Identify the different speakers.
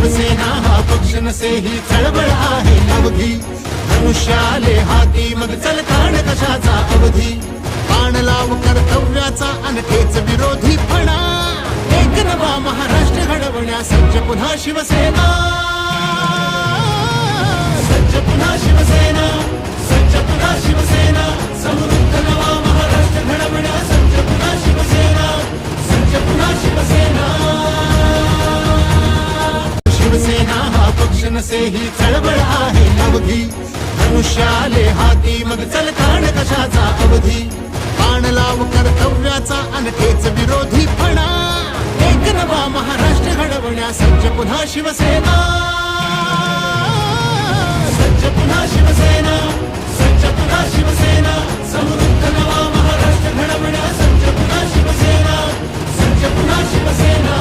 Speaker 1: शिवसेना हा पक्ष नसे ही चळवळ आहे अवघी, धनुष्याले हाती मग चल काढ कशाचा अवधी, बाण लाव कर्तव्याचा अनकेच विरोधी फणा, एक नवा महाराष्ट्र घडवण्या सज्ज पुन्हा शिवसेना, सज्ज पुन्हा शिवसेना, सज्ज पुन्हा शिवसेना, समृद्ध नवा महाराष्ट्र घडवण्या सज्ज पुन्हा शिवसेना, सज्ज पुन्हा शिवसेना. शिवसेना हा पक्ष नसे ही चळवळ आहे अवघी, धनुष्याले हाती मग चल काढ कशाचा अवधी, बाण लाव कर्तव्याचा अनकेच विरोधी फणा, एक नवा महाराष्ट्र घडवण्या सज्ज पुन्हा शिवसेना, सज्ज पुन्हा शिवसेना, सज्ज पुन्हा शिवसेना, समृद्ध नवा महाराष्ट्र घडवण्या सज्ज पुन्हा शिवसेना, सज्ज पुन्हा शिवसेना.